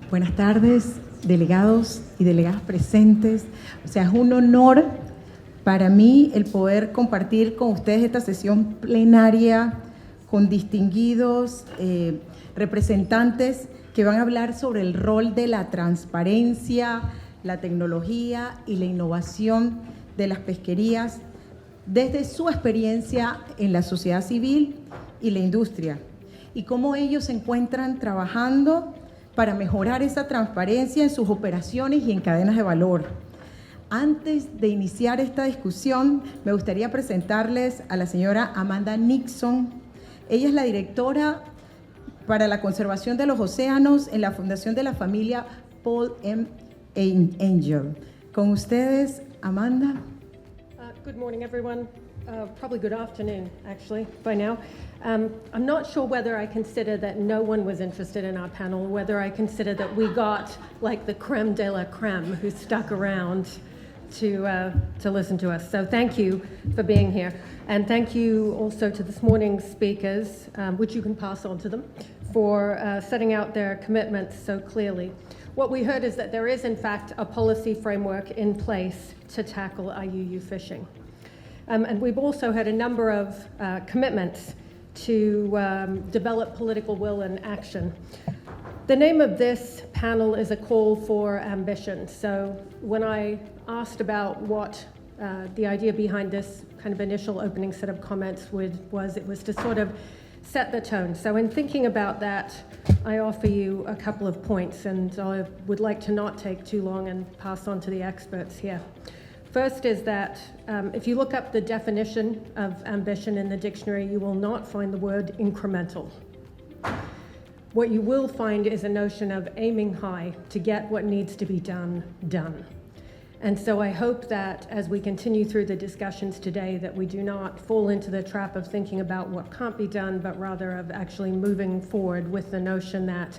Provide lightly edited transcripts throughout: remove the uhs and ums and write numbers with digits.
Buenas tardes, delegados y delegadas presentes. O sea, es un honor para mí el poder compartir con ustedes esta sesión plenaria con distinguidos representantes que van a hablar sobre el rol de la transparencia, la tecnología y la innovación de las pesquerías desde su experiencia en la sociedad civil y la industria, y cómo ellos se encuentran trabajando para mejorar esa transparencia en sus operaciones y en cadenas de valor. Antes de iniciar esta discusión, me gustaría presentarles a la señora Amanda Nixon. Ella es la directora para la conservación de los océanos en la Fundación de la Familia Paul M. Angel. Con ustedes, Amanda. Good morning, everyone. Probably good afternoon, actually, by now. I'm not sure whether I consider that no one was interested in our panel, or whether I consider that we got like the creme de la creme who stuck around to listen to us. So thank you for being here. And thank you also to this morning's speakers, which you can pass on to them, for setting out their commitments so clearly. What we heard is that there is, in fact, a policy framework in place to tackle IUU fishing. And we've also had a number of commitments to develop political will and action. The name of this panel is a call for ambition. So when I asked about what the idea behind this kind of initial opening set of comments was to sort of set the tone. So in thinking about that, I offer you a couple of points, and I would like to not take too long and pass on to the experts here. First is that if you look up the definition of ambition in the dictionary, you will not find the word incremental. What you will find is a notion of aiming high to get what needs to be done. And so I hope that as we continue through the discussions today, that we do not fall into the trap of thinking about what can't be done, but rather of actually moving forward with the notion that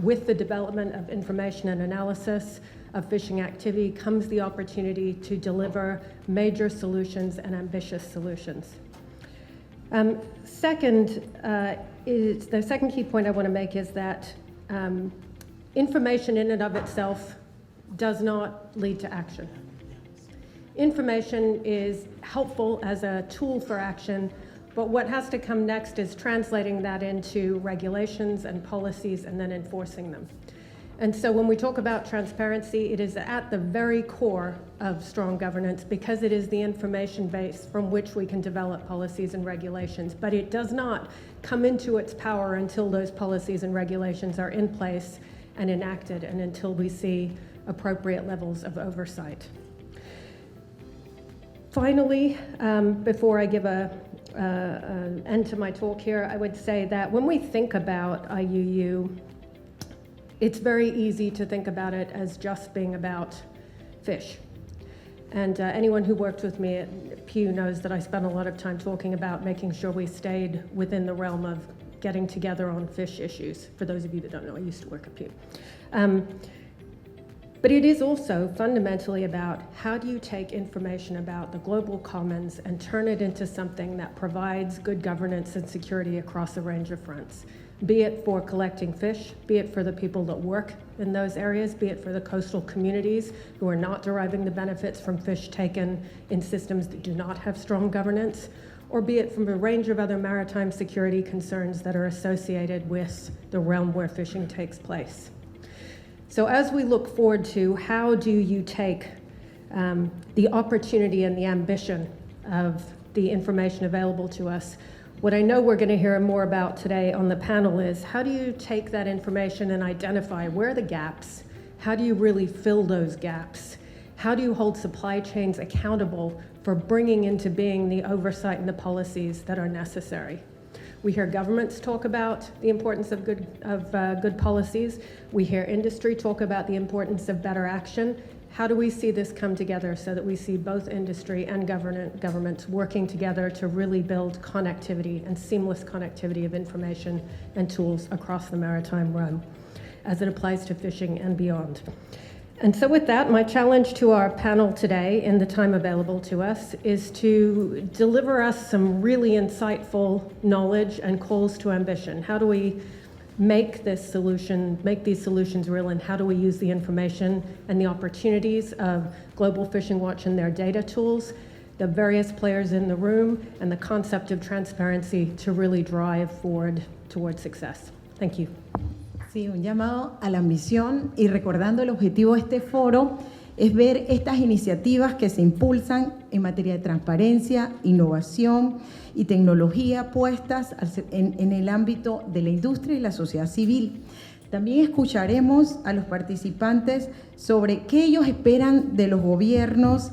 with the development of information and analysis of fishing activity comes the opportunity to deliver major solutions and ambitious solutions. Second, the second key point I want to make is that information in and of itself does not lead to action. Information is helpful as a tool for action, but what has to come next is translating that into regulations and policies and then enforcing them. And so when we talk about transparency, it is at the very core of strong governance because it is the information base from which we can develop policies and regulations. But it does not come into its power until those policies and regulations are in place and enacted, and until we see appropriate levels of oversight. Finally, before I give an end to my talk here, I would say that when we think about IUU, it's very easy to think about it as just being about fish. And anyone who worked with me at Pew knows that I spent a lot of time talking about making sure we stayed within the realm of getting together on fish issues. For those of you that don't know, I used to work at Pew. But it is also fundamentally about how do you take information about the global commons and turn it into something that provides good governance and security across a range of fronts, be it for collecting fish, be it for the people that work in those areas, be it for the coastal communities who are not deriving the benefits from fish taken in systems that do not have strong governance, or be it from a range of other maritime security concerns that are associated with the realm where fishing takes place. So as we look forward to how do you take the opportunity and the ambition of the information available to us, what I know we're going to hear more about today on the panel is how do you take that information and identify where are the gaps? How do you really fill those gaps? How do you hold supply chains accountable for bringing into being the oversight and the policies that are necessary? We hear governments talk about the importance of good policies. We hear industry talk about the importance of better action. How do we see this come together so that we see both industry and governments working together to really build connectivity and seamless connectivity of information and tools across the maritime realm as it applies to fishing and beyond? And so with that, my challenge to our panel today in the time available to us is to deliver us some really insightful knowledge and calls to ambition. How do we make these solutions real, and how do we use the information and the opportunities of Global Fishing Watch and their data tools, the various players in the room, and the concept of transparency to really drive forward towards success. Thank you. Sí, un llamado a la ambición, y recordando el objetivo de este foro es ver estas iniciativas que se impulsan en materia de transparencia, innovación y tecnología puestas en el ámbito de la industria y la sociedad civil. También escucharemos a los participantes sobre qué ellos esperan de los gobiernos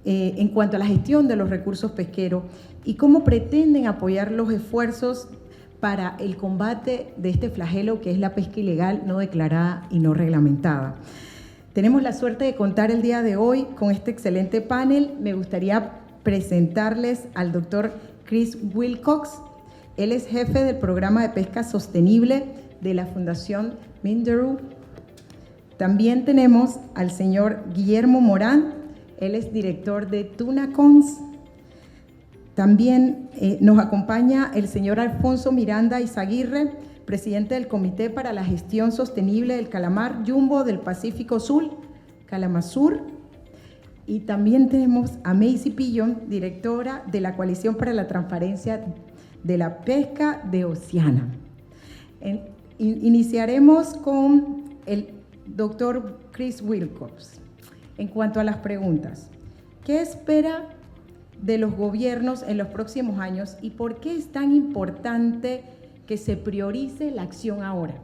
en cuanto a la gestión de los recursos pesqueros y cómo pretenden apoyar los esfuerzos para el combate de este flagelo que es la pesca ilegal, no declarada y no reglamentada. Tenemos la suerte de contar el día de hoy con este excelente panel. Me gustaría presentarles al doctor Chris Wilcox. Él es jefe del programa de pesca sostenible de la Fundación Minderoo. También tenemos al señor Guillermo Morán. Él es director de TunaCons. También nos acompaña el señor Alfonso Miranda Izaguirre, presidente del Comité para la Gestión Sostenible del Calamar Jumbo del Pacífico Sur, Calamazur. Y también tenemos a Macy Pillon, directora de la Coalición para la Transparencia de la Pesca de Oceana. Iniciaremos con el doctor Chris Wilcox. En cuanto a las preguntas, ¿qué espera de los gobiernos en los próximos años y por qué es tan importante que se priorice la acción ahora?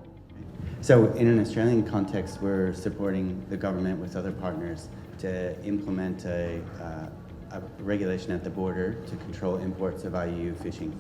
So in an Australian context, we're supporting the government with other partners to implement a regulation at the border to control imports of IUU fishing.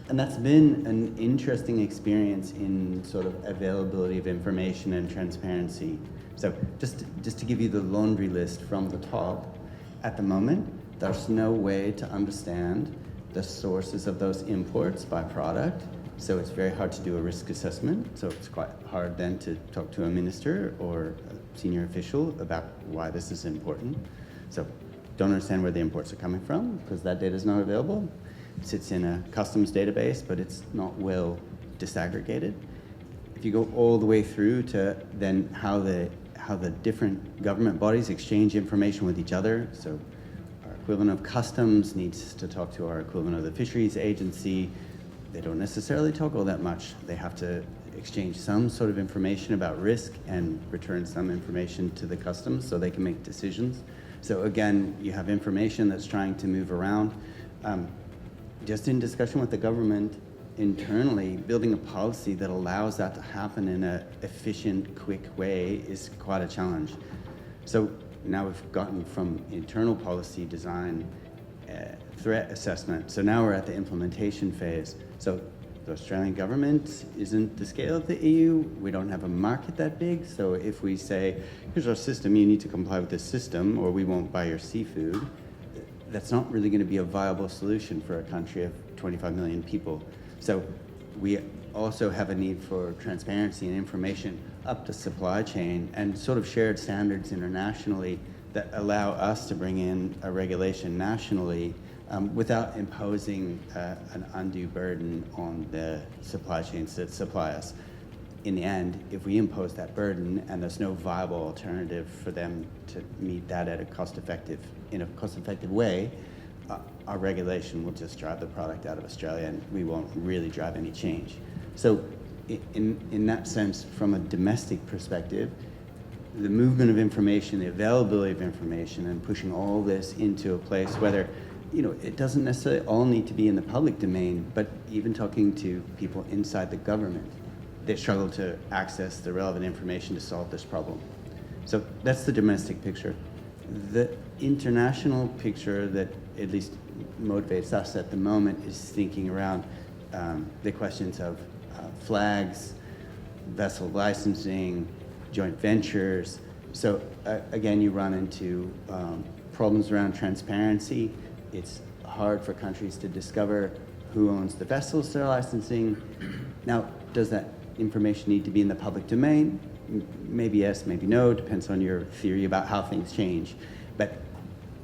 And that's been an interesting experience in sort of availability of information and transparency. So just to give you the laundry list from the top, at the moment, there's no way to understand the sources of those imports by product. So it's very hard to do a risk assessment. So it's quite hard then to talk to a minister or a senior official about why this is important. So don't understand where the imports are coming from because that data is not available. It sits in a customs database, but it's not well disaggregated. If you go all the way through to then how the different government bodies exchange information with each other. So our equivalent of customs needs to talk to our equivalent of the fisheries agency. They don't necessarily talk all that much. They have to exchange some sort of information about risk and return some information to the customs so they can make decisions. So again, you have information that's trying to move around. Just in discussion with the government internally, building a policy that allows that to happen in an efficient, quick way is quite a challenge. So now we've gotten from internal policy design, threat assessment. So now we're at the implementation phase. So the Australian government isn't the scale of the EU. We don't have a market that big. So if we say, here's our system, you need to comply with this system or we won't buy your seafood, that's not really going to be a viable solution for a country of 25 million people. So we also have a need for transparency and information up the supply chain and sort of shared standards internationally that allow us to bring in a regulation nationally without imposing an undue burden on the supply chains that supply us. In the end, if we impose that burden and there's no viable alternative for them to meet that in a cost-effective way, our regulation will just drive the product out of Australia and we won't really drive any change. So in that sense, from a domestic perspective, the movement of information, the availability of information, and pushing all this into a place whether, it doesn't necessarily all need to be in the public domain, but even talking to people inside the government, they struggle to access the relevant information to solve this problem. So that's the domestic picture. The international picture that at least motivates us at the moment is thinking around the questions of flags, vessel licensing, joint ventures. So again, you run into problems around transparency. It's hard for countries to discover who owns the vessels they're licensing. Now, does that information need to be in the public domain? Maybe yes, maybe no, depends on your theory about how things change. But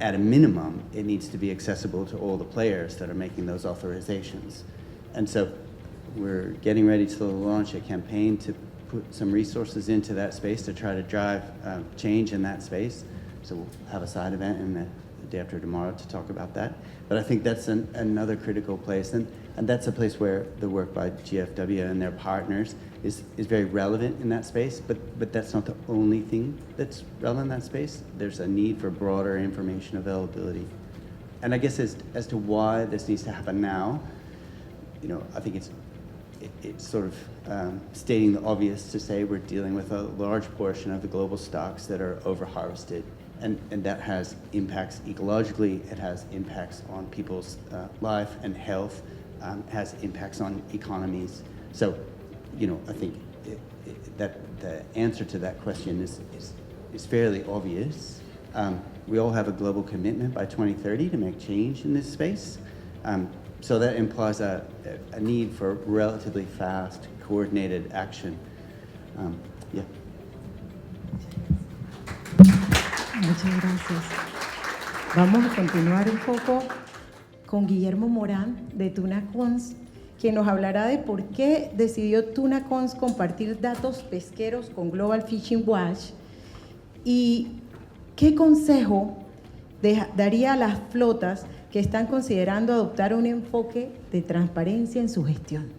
at a minimum, it needs to be accessible to all the players that are making those authorizations. And so we're getting ready to launch a campaign to put some resources into that space to try to drive change in that space. So we'll have a side event in the day after tomorrow to talk about that. But I think that's another critical place, and that's a place where the work by GFW and their partners is very relevant in that space, but that's not the only thing that's relevant in that space. There's a need for broader information availability. And I guess as to why this needs to happen now, you know, I think it's sort of stating the obvious to say we're dealing with a large portion of the global stocks that are over-harvested, and that has impacts ecologically, it has impacts on people's life and health, has impacts on economies. So, you know, I think that the answer to that question is fairly obvious. We all have a global commitment by 2030 to make change in this space. So that implies a need for relatively fast, coordinated action. Yeah. Muchas gracias. Vamos a continuar un poco con Guillermo Morán de TunaCons, quien nos hablará de por qué decidió TunaCons compartir datos pesqueros con Global Fishing Watch y qué consejo daría a las flotas que están considerando adoptar un enfoque de transparencia en su gestión.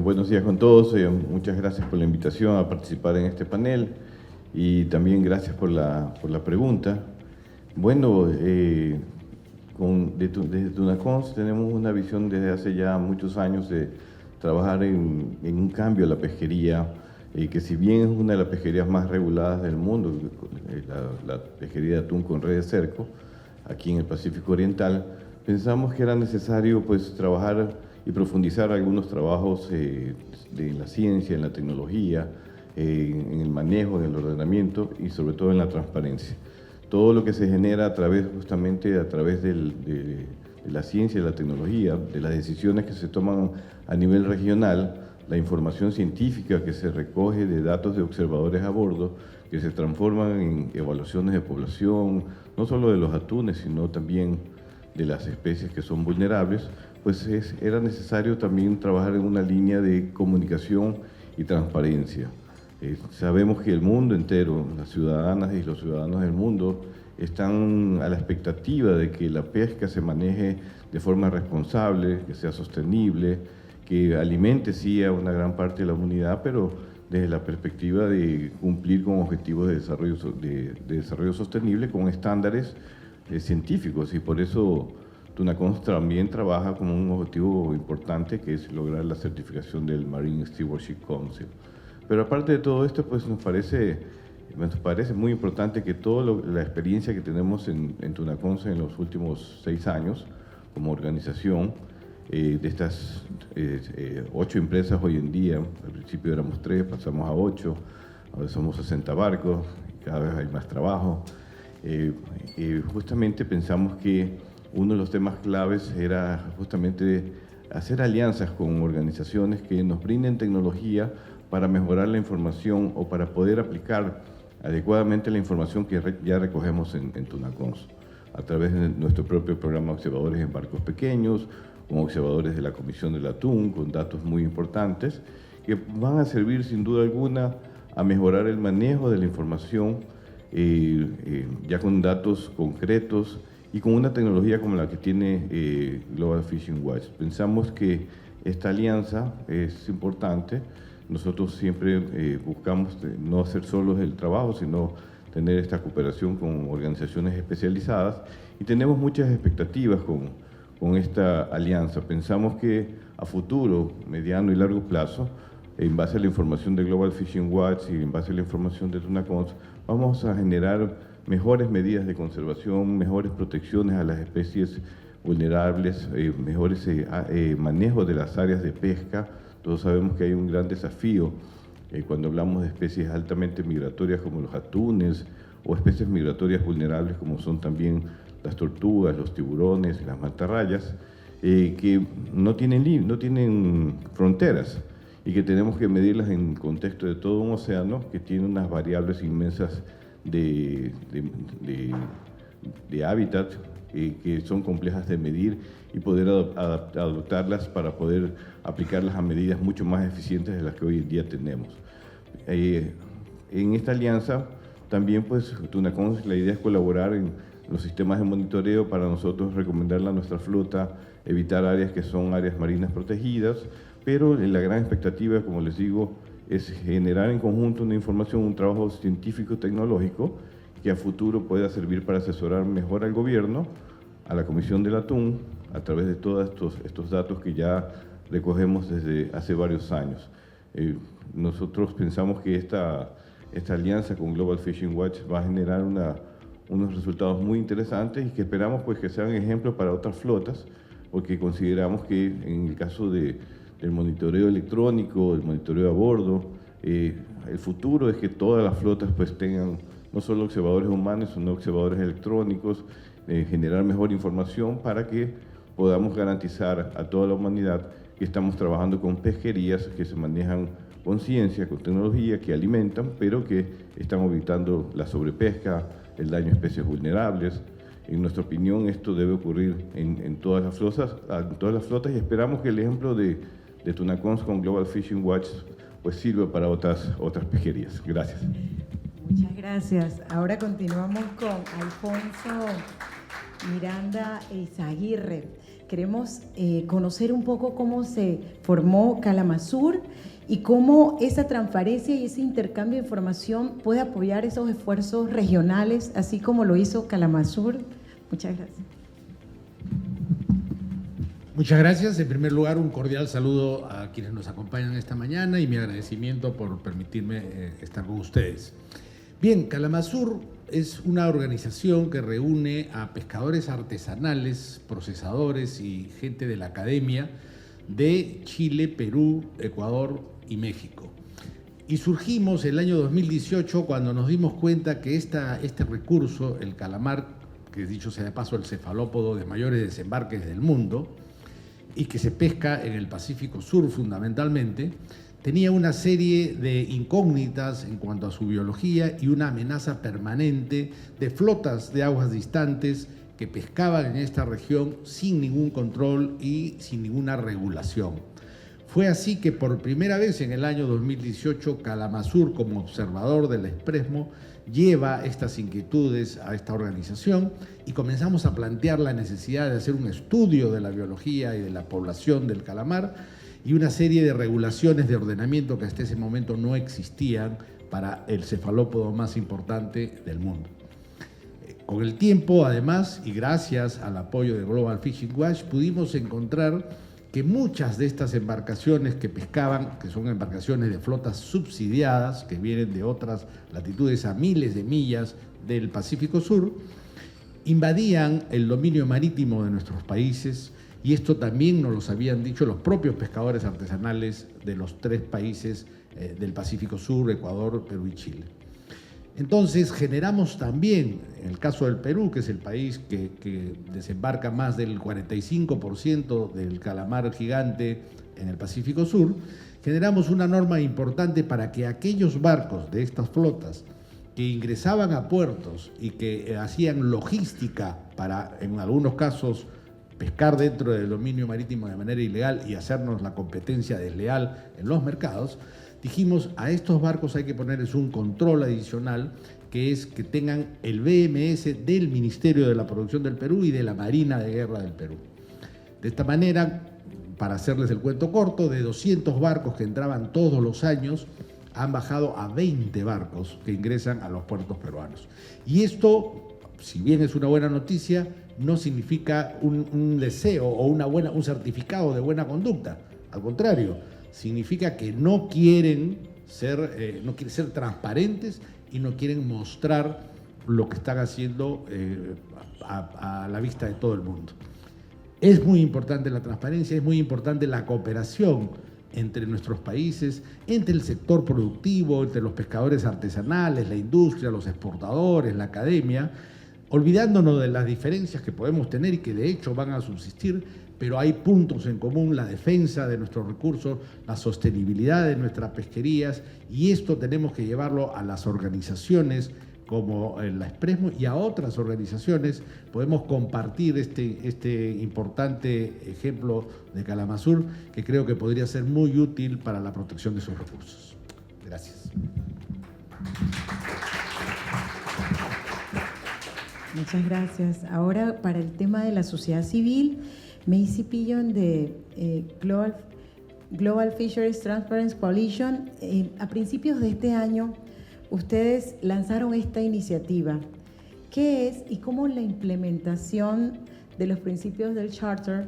Buenos días con todos, muchas gracias por la invitación a participar en este panel y también gracias por la pregunta. Bueno, desde TunaCons tenemos una visión desde hace ya muchos años de trabajar en un cambio a la pesquería, que si bien es una de las pesquerías más reguladas del mundo, la pesquería de atún con red de cerco, aquí en el Pacífico Oriental, pensamos que era necesario pues trabajar y profundizar algunos trabajos de la ciencia, en la tecnología, en el manejo, en el ordenamiento y sobre todo en la transparencia. Todo lo que se genera justamente a través de la ciencia y la tecnología, de las decisiones que se toman a nivel regional, la información científica que se recoge de datos de observadores a bordo, que se transforman en evaluaciones de población, no solo de los atunes, sino también de las especies que son vulnerables, pues era necesario también trabajar en una línea de comunicación y transparencia. Sabemos que el mundo entero, las ciudadanas y los ciudadanos del mundo, están a la expectativa de que la pesca se maneje de forma responsable, que sea sostenible, que alimente sí a una gran parte de la humanidad, pero desde la perspectiva de cumplir con objetivos de desarrollo sostenible, con estándares científicos, y por eso TunaCons también trabaja con un objetivo importante que es lograr la certificación del Marine Stewardship Council. Pero aparte de todo esto, pues nos parece muy importante que toda la experiencia que tenemos en TunaCons en los últimos 6 años como organización, de estas 8 empresas hoy en día, al principio éramos 3, pasamos a 8, ahora somos 60 barcos, cada vez hay más trabajo. Justamente pensamos que uno de los temas claves era justamente hacer alianzas con organizaciones que nos brinden tecnología para mejorar la información o para poder aplicar adecuadamente la información que ya recogemos en TunaCons, a través de nuestro propio programa de observadores en barcos pequeños, con observadores de la Comisión del Atún, con datos muy importantes, que van a servir sin duda alguna a mejorar el manejo de la información, ya con datos concretos y con una tecnología como la que tiene Global Fishing Watch. Pensamos que esta alianza es importante. Nosotros siempre buscamos no hacer solos el trabajo, sino tener esta cooperación con organizaciones especializadas, y tenemos muchas expectativas con esta alianza. Pensamos que a futuro, mediano y largo plazo, en base a la información de Global Fishing Watch y en base a la información de TunaCons, vamos a generar mejores medidas de conservación, mejores protecciones a las especies vulnerables, mejores manejos de las áreas de pesca. Todos sabemos que hay un gran desafío cuando hablamos de especies altamente migratorias como los atunes, o especies migratorias vulnerables como son también las tortugas, los tiburones, las mantarrayas, que no tienen fronteras y que tenemos que medirlas en contexto de todo un océano que tiene unas variables inmensas de hábitat, que son complejas de medir y poder adoptarlas para poder aplicarlas a medidas mucho más eficientes de las que hoy en día tenemos. En esta alianza también pues Tunacons, la idea es colaborar en los sistemas de monitoreo para nosotros recomendarle a nuestra flota evitar áreas que son áreas marinas protegidas, pero la gran expectativa, como les digo, es generar en conjunto una información, un trabajo científico-tecnológico que a futuro pueda servir para asesorar mejor al gobierno, a la Comisión del Atún, a través de todos estos datos que ya recogemos desde hace varios años. Nosotros pensamos que esta alianza con Global Fishing Watch va a generar unos resultados muy interesantes y que esperamos pues, que sean ejemplos para otras flotas, porque consideramos que en el caso del monitoreo electrónico, el monitoreo a bordo, el futuro es que todas las flotas pues, tengan no solo observadores humanos, sino observadores electrónicos, generar mejor información para que podamos garantizar a toda la humanidad que estamos trabajando con pesquerías que se manejan con ciencia, con tecnología, que alimentan, pero que están evitando la sobrepesca, el daño a especies vulnerables. En nuestra opinión, esto debe ocurrir en todas las flotas y esperamos que el ejemplo de Tunacons con Global Fishing Watch pues sirva para otras pesquerías. Gracias. Muchas gracias. Ahora continuamos con Alfonso Miranda Eizaguirre. Queremos conocer un poco cómo se formó Calamazur y cómo esa transparencia y ese intercambio de información puede apoyar esos esfuerzos regionales, así como lo hizo Calamazur. Muchas gracias. Muchas gracias. En primer lugar, un cordial saludo a quienes nos acompañan esta mañana y mi agradecimiento por permitirme estar con ustedes. Bien, Calamazur es una organización que reúne a pescadores artesanales, procesadores y gente de la academia de Chile, Perú, Ecuador y México. Y surgimos el año 2018 cuando nos dimos cuenta que este recurso, el calamar, que dicho sea de paso el cefalópodo de mayores desembarques del mundo y que se pesca en el Pacífico Sur fundamentalmente, tenía una serie de incógnitas en cuanto a su biología y una amenaza permanente de flotas de aguas distantes que pescaban en esta región sin ningún control y sin ninguna regulación. Fue así que por primera vez en el año 2018 Calamazur, como observador del Expresmo, lleva estas inquietudes a esta organización y comenzamos a plantear la necesidad de hacer un estudio de la biología y de la población del calamar y una serie de regulaciones de ordenamiento que hasta ese momento no existían para el cefalópodo más importante del mundo. Con el tiempo, además, y gracias al apoyo de Global Fishing Watch, pudimos encontrar que muchas de estas embarcaciones que pescaban, que son embarcaciones de flotas subsidiadas, que vienen de otras latitudes a miles de millas del Pacífico Sur, invadían el dominio marítimo de nuestros países, y esto también nos lo habían dicho los propios pescadores artesanales de los 3 países del Pacífico Sur, Ecuador, Perú y Chile. Entonces generamos también, en el caso del Perú, que es el país que desembarca más del 45% del calamar gigante en el Pacífico Sur, generamos una norma importante para que aquellos barcos de estas flotas que ingresaban a puertos y que hacían logística para, en algunos casos, pescar dentro del dominio marítimo de manera ilegal y hacernos la competencia desleal en los mercados, dijimos, a estos barcos hay que ponerles un control adicional, que es que tengan el BMS del Ministerio de la Producción del Perú y de la Marina de Guerra del Perú. De esta manera, para hacerles el cuento corto, de 200 barcos que entraban todos los años, han bajado a 20 barcos que ingresan a los puertos peruanos. Y esto, si bien es una buena noticia, no significa un deseo o un certificado de buena conducta. Al contrario, significa que no quieren ser transparentes y no quieren mostrar lo que están haciendo a la vista de todo el mundo. Es muy importante la transparencia, es muy importante la cooperación entre nuestros países, entre el sector productivo, entre los pescadores artesanales, la industria, los exportadores, la academia, olvidándonos de las diferencias que podemos tener y que de hecho van a subsistir, pero hay puntos en común: la defensa de nuestros recursos, la sostenibilidad de nuestras pesquerías, y esto tenemos que llevarlo a las organizaciones como la Expresmo y a otras organizaciones podemos compartir este importante ejemplo de Kalamazoo, que creo que podría ser muy útil para la protección de sus recursos. Gracias. Muchas gracias. Ahora, para el tema de la sociedad civil, Macy Pillon de Global Fisheries Transparency Coalition, a principios de este año, ustedes lanzaron esta iniciativa. ¿Qué es y cómo la implementación de los principios del Charter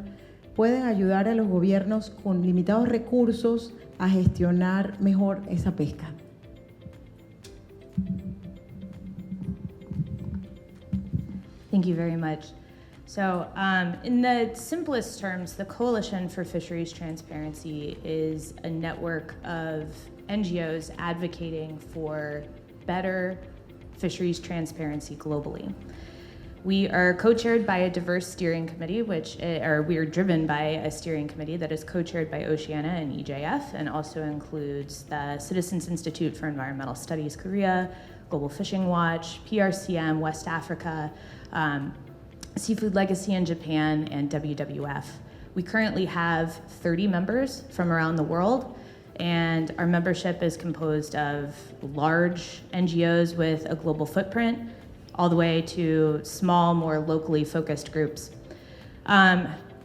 pueden ayudar a los gobiernos con limitados recursos a gestionar mejor esa pesca? Thank you very much. So, in the simplest terms, the Coalition for Fisheries Transparency is a network of NGOs advocating for better fisheries transparency globally. We are co-chaired by a diverse steering committee, we are driven by a steering committee that is co-chaired by Oceana and EJF, and also includes the Citizens Institute for Environmental Studies Korea, Global Fishing Watch, PRCM, West Africa, Seafood Legacy in Japan, and WWF. We currently have 30 members from around the world, and our membership is composed of large NGOs with a global footprint, all the way to small, more locally focused groups.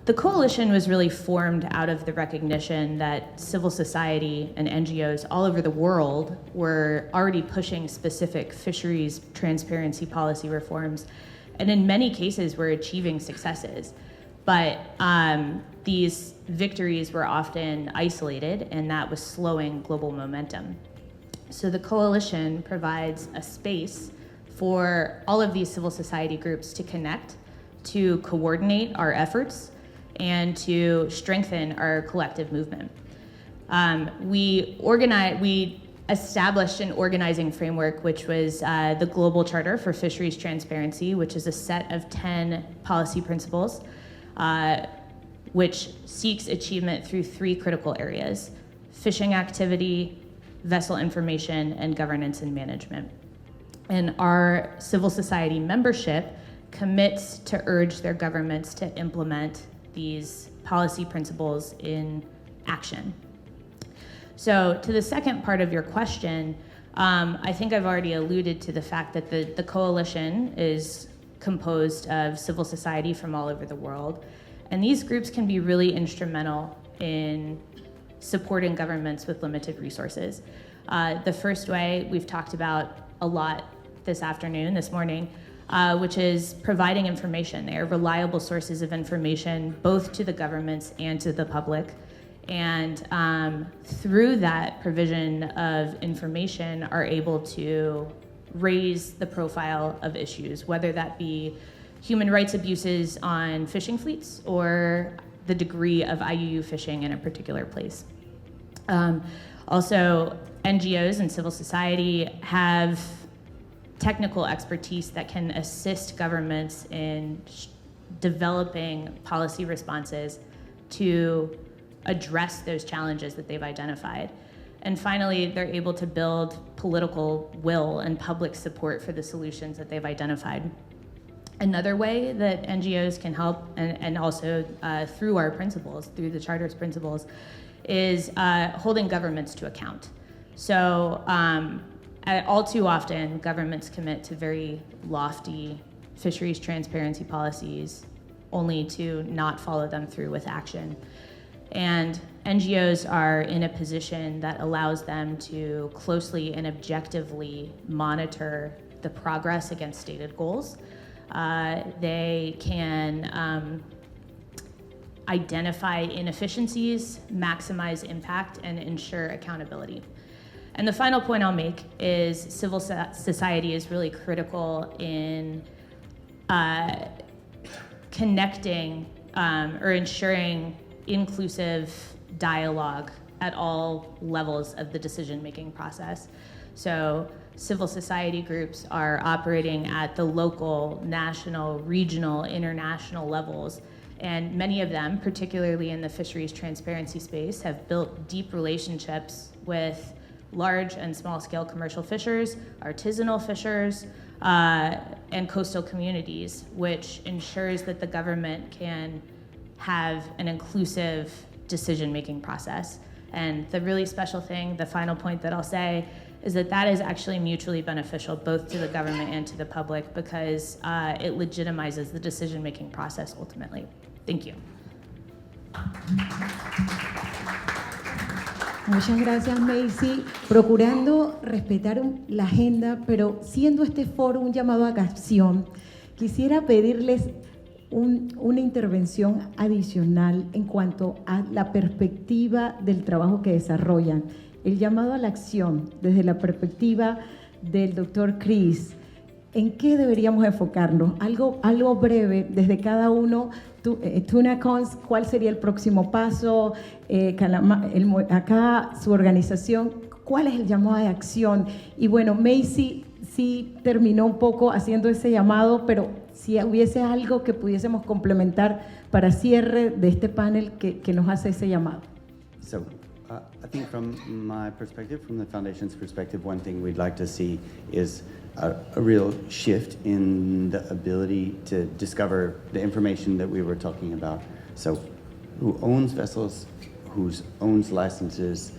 The coalition was really formed out of the recognition that civil society and NGOs all over the world were already pushing specific fisheries transparency policy reforms, and in many cases were achieving successes. But these victories were often isolated, and that was slowing global momentum. So the coalition provides a space for all of these civil society groups to connect, to coordinate our efforts, and to strengthen our collective movement. We established an organizing framework, which was the Global Charter for Fisheries Transparency, which is a set of 10 policy principles, which seeks achievement through 3 critical areas: fishing activity, vessel information, and governance and management. And our civil society membership commits to urge their governments to implement these policy principles in action. So to the second part of your question, I think I've already alluded to the fact that the coalition is composed of civil society from all over the world. And these groups can be really instrumental in supporting governments with limited resources. The first way we've talked about a lot this morning, which is providing information. They are reliable sources of information, both to the governments and to the public. And through that provision of information are able to raise the profile of issues, whether that be human rights abuses on fishing fleets or the degree of IUU fishing in a particular place. Also, NGOs and civil society have technical expertise that can assist governments in developing policy responses to address those challenges that they've identified. And finally, they're able to build political will and public support for the solutions that they've identified. Another way that NGOs can help, and also through our principles, through the Charter's principles, is holding governments to account. So all too often, governments commit to very lofty fisheries transparency policies only to not follow them through with action. And NGOs are in a position that allows them to closely and objectively monitor the progress against stated goals. They can identify inefficiencies, maximize impact, and ensure accountability. And the final point I'll make is civil society is really critical in connecting or ensuring inclusive dialogue at all levels of the decision-making process. So civil society groups are operating at the local, national, regional, international levels, and many of them, particularly in the fisheries transparency space, have built deep relationships with large and small scale commercial fishers, artisanal fishers, and coastal communities, which ensures that the government can have an inclusive decision-making process. And the really special thing, the final point that I'll say, is that that is actually mutually beneficial both to the government and to the public because it legitimizes the decision-making process ultimately. Thank you. Muchas gracias, Macy. Procurando respetar la agenda, pero siendo este foro un llamado a acción, quisiera pedirles una intervención adicional en cuanto a la perspectiva del trabajo que desarrollan. El llamado a la acción desde la perspectiva del doctor Chris. ¿En qué deberíamos enfocarnos? Algo breve desde cada uno. TunaCons, ¿cuál sería el próximo paso? Acá su organización, ¿cuál es el llamado de acción? Y bueno, Macy sí terminó un poco haciendo ese llamado, pero si hubiese algo que pudiésemos complementar para cierre de este panel que nos hace ese llamado. So, I think from my perspective, from the Foundation's perspective, one thing we'd like to see is a real shift in the ability to discover the information that we were talking about. So, who owns vessels, who owns licenses.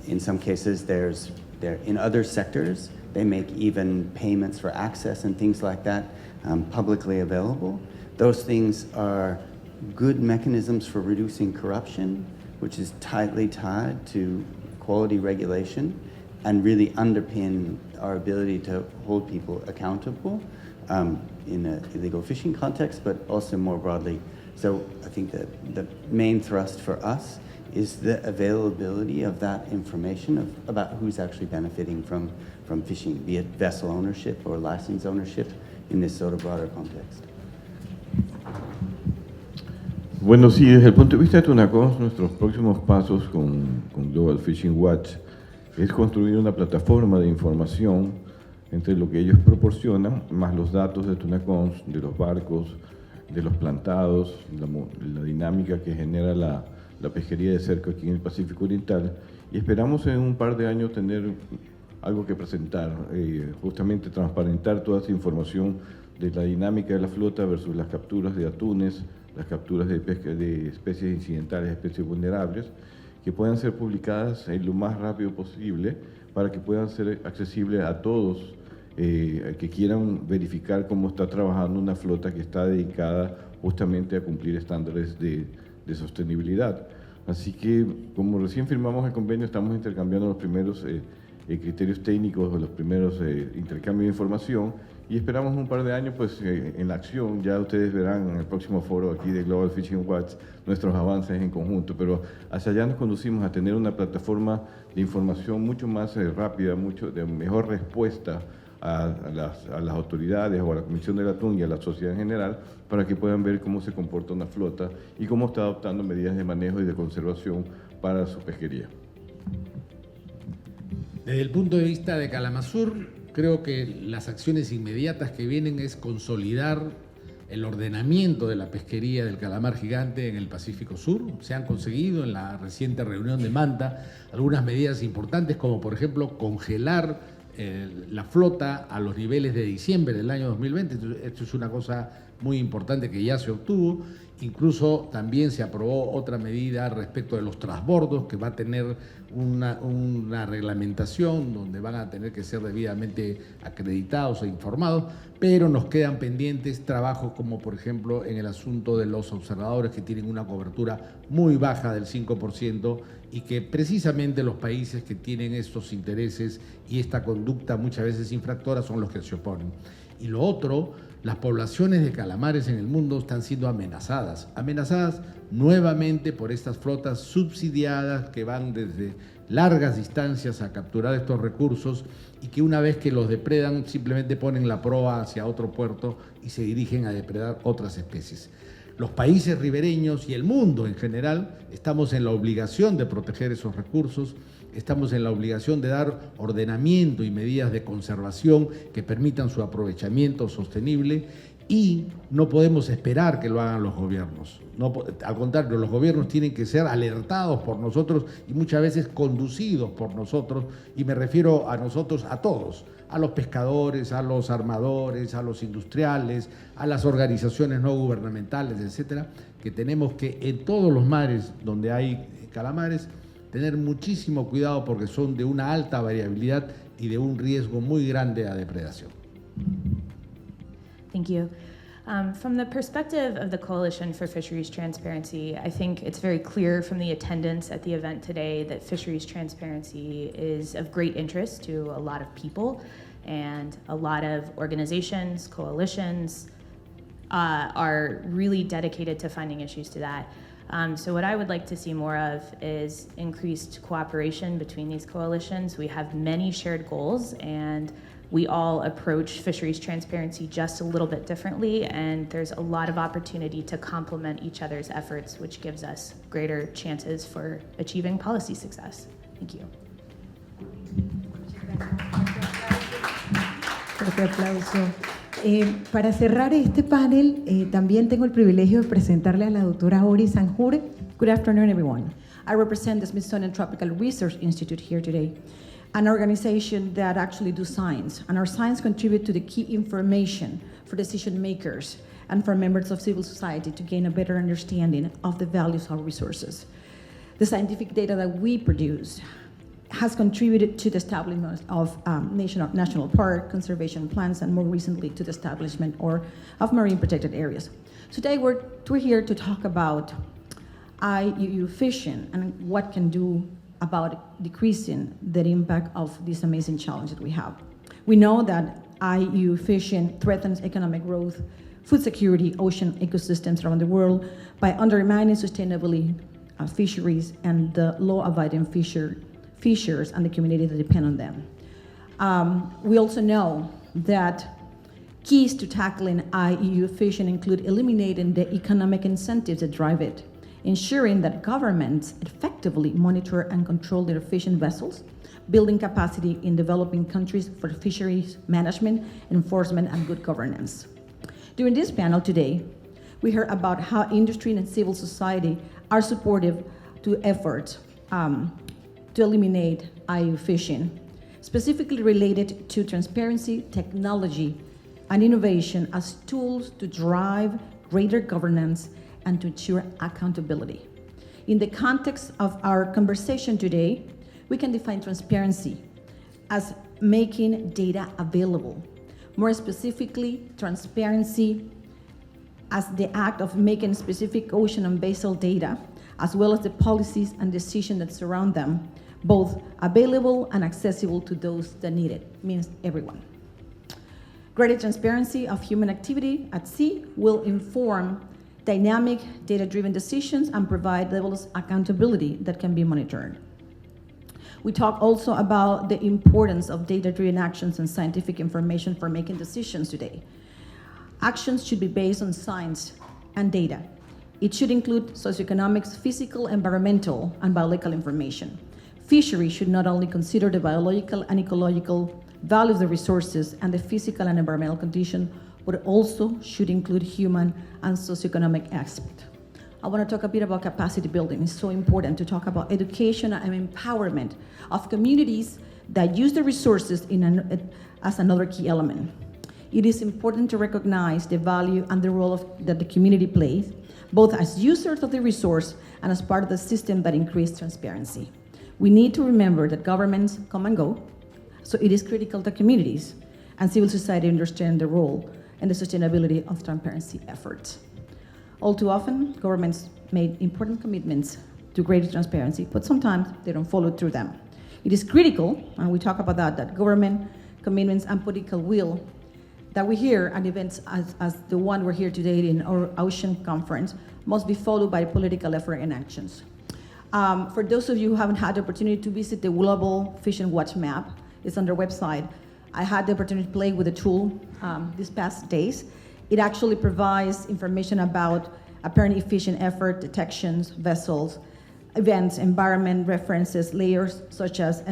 In some cases, they're in other sectors, they make even payments for access and things like that publicly available. Those things are good mechanisms for reducing corruption, which is tightly tied to quality regulation and really underpin our ability to hold people accountable in an illegal fishing context, but also more broadly. So I think that the main thrust for us is the availability of that information about who's actually benefiting from fishing, be it vessel ownership or license ownership in this sort of broader context. Bueno, sí, desde el punto de vista de TunaCons, nuestros próximos pasos con Global Fishing Watch es construir una plataforma de información entre lo que ellos proporcionan, más los datos de TunaCons, de los barcos, de los plantados, la dinámica que genera la pesquería de cerco aquí en el Pacífico Oriental. Y esperamos en un par de años tener algo que presentar, justamente transparentar toda esa información de la dinámica de la flota versus las capturas de atunes, las capturas de pesca de especies incidentales, especies vulnerables, que puedan ser publicadas lo más rápido posible para que puedan ser accesibles a todos que quieran verificar cómo está trabajando una flota que está dedicada justamente a cumplir estándares de sostenibilidad. Así que, como recién firmamos el convenio, estamos intercambiando los primeros criterios técnicos, los primeros intercambios de información, y esperamos un par de años pues, en la acción. Ya ustedes verán en el próximo foro aquí de Global Fishing Watch nuestros avances en conjunto, pero hacia allá nos conducimos a tener una plataforma de información mucho más rápida, mucho de mejor respuesta a las autoridades o a la Comisión del Atún y a la sociedad en general, para que puedan ver cómo se comporta una flota y cómo está adoptando medidas de manejo y de conservación para su pesquería. Desde el punto de vista de Kalamazoo, creo que las acciones inmediatas que vienen es consolidar el ordenamiento de la pesquería del calamar gigante en el Pacífico Sur. Se han conseguido en la reciente reunión de Manta algunas medidas importantes, como por ejemplo congelar la flota a los niveles de diciembre del año 2020. Esto es una cosa muy importante que ya se obtuvo. Incluso también se aprobó otra medida respecto de los transbordos, que va a tener una reglamentación donde van a tener que ser debidamente acreditados e informados, pero nos quedan pendientes trabajos como por ejemplo en el asunto de los observadores, que tienen una cobertura muy baja del 5%, y que precisamente los países que tienen estos intereses y esta conducta muchas veces infractora son los que se oponen. Y lo otro, las poblaciones de calamares en el mundo están siendo amenazadas nuevamente por estas flotas subsidiadas que van desde largas distancias a capturar estos recursos y que una vez que los depredan simplemente ponen la proa hacia otro puerto y se dirigen a depredar otras especies. Los países ribereños y el mundo en general estamos en la obligación de proteger esos recursos, estamos en la obligación de dar ordenamiento y medidas de conservación que permitan su aprovechamiento sostenible, Y no podemos esperar que lo hagan los gobiernos. No, al contrario, los gobiernos tienen que ser alertados por nosotros y muchas veces conducidos por nosotros, y me refiero a nosotros, a todos, a los pescadores, a los armadores, a los industriales, a las organizaciones no gubernamentales, etcétera, que tenemos que en todos los mares donde hay calamares tener muchísimo cuidado porque son de una alta variabilidad y de un riesgo muy grande a depredación. Thank you. From the perspective of the Coalition for Fisheries Transparency, I think it's very clear from the attendance at the event today that fisheries transparency is of great interest to a lot of people, and a lot of organizations, coalitions are really dedicated to finding issues to that. So what I would like to see more of is increased cooperation between these coalitions. We have many shared goals, and we all approach fisheries transparency just a little bit differently, and there's a lot of opportunity to complement each other's efforts, which gives us greater chances for achieving policy success. Thank you. Fuerte aplauso. Para cerrar este panel, también tengo el privilegio de presentarle a la doctora Ori Sanjur. Good afternoon, everyone. I represent the Smithsonian Tropical Research Institute here today, an organization that actually do science, and our science contribute to the key information for decision makers and for members of civil society to gain a better understanding of the values of resources. The scientific data that we produce has contributed to the establishment of national park conservation plans, and more recently to the establishment of marine protected areas. Today we're here to talk about IUU fishing and what can do about decreasing the impact of this amazing challenge that we have. We know that IUU fishing threatens economic growth, food security, ocean ecosystems around the world by undermining sustainably fisheries and the law-abiding fishers and the community that depend on them. We also know that keys to tackling IUU fishing include eliminating the economic incentives that drive it, ensuring that governments effectively monitor and control their fishing vessels, building capacity in developing countries for fisheries management, enforcement, and good governance. During this panel today, we heard about how industry and civil society are supportive to efforts to eliminate IUU fishing, specifically related to transparency, technology, and innovation as tools to drive greater governance and to ensure accountability. In the context of our conversation today, we can define transparency as making data available. More specifically, transparency as the act of making specific ocean and basal data, as well as the policies and decisions that surround them, both available and accessible to those that need it, means everyone. Greater transparency of human activity at sea will inform dynamic, data-driven decisions and provide levels of accountability that can be monitored. We talk also about the importance of data-driven actions and scientific information for making decisions today. Actions should be based on science and data. It should include socioeconomics, physical, environmental, and biological information. Fisheries should not only consider the biological and ecological value of the resources and the physical and environmental condition, but also should include human and socioeconomic aspect. I want to talk a bit about capacity building. It's so important to talk about education and empowerment of communities that use the resources as another key element. It is important to recognize the value and the role that the community plays, both as users of the resource and as part of the system that increases transparency. We need to remember that governments come and go, so it is critical that communities and civil society understand the role and the sustainability of transparency efforts. All too often, governments made important commitments to greater transparency, but sometimes they don't follow through them. It is critical, and we talk about that government commitments and political will that we hear at events as the one we're here today in our ocean conference must be followed by political effort and actions. For those of you who haven't had the opportunity to visit the Global Fish and Watch map, it's on their website. I had the opportunity to play with the tool these past days. It actually provides information about apparent fishing effort, detections, vessels, events, environment references, layers such as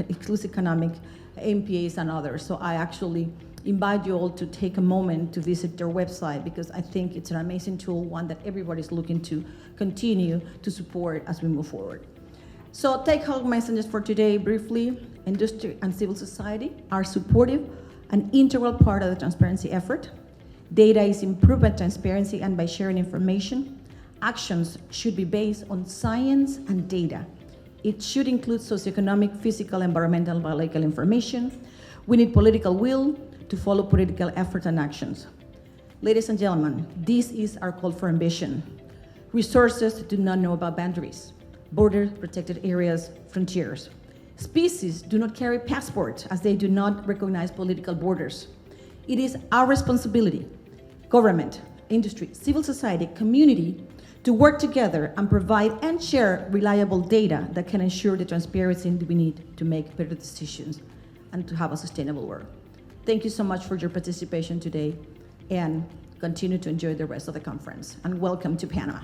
exclusive economic MPAs and others. So I actually invite you all to take a moment to visit their website because I think it's an amazing tool, one that everybody's looking to continue to support as we move forward. So take-home messages for today briefly. Industry and civil society are supportive and integral part of the transparency effort. Data is improved by transparency and by sharing information. Actions should be based on science and data. It should include socioeconomic, physical, environmental, biological information. We need political will to follow political efforts and actions. Ladies and gentlemen, this is our call for ambition. Resources do not know about boundaries, borders, protected areas, frontiers. Species do not carry passports as they do not recognize political borders. It is our responsibility, government, industry, civil society, community, to work together and provide and share reliable data that can ensure the transparency we need to make better decisions and to have a sustainable world. Thank you so much for your participation today and continue to enjoy the rest of the conference. And welcome to Panama.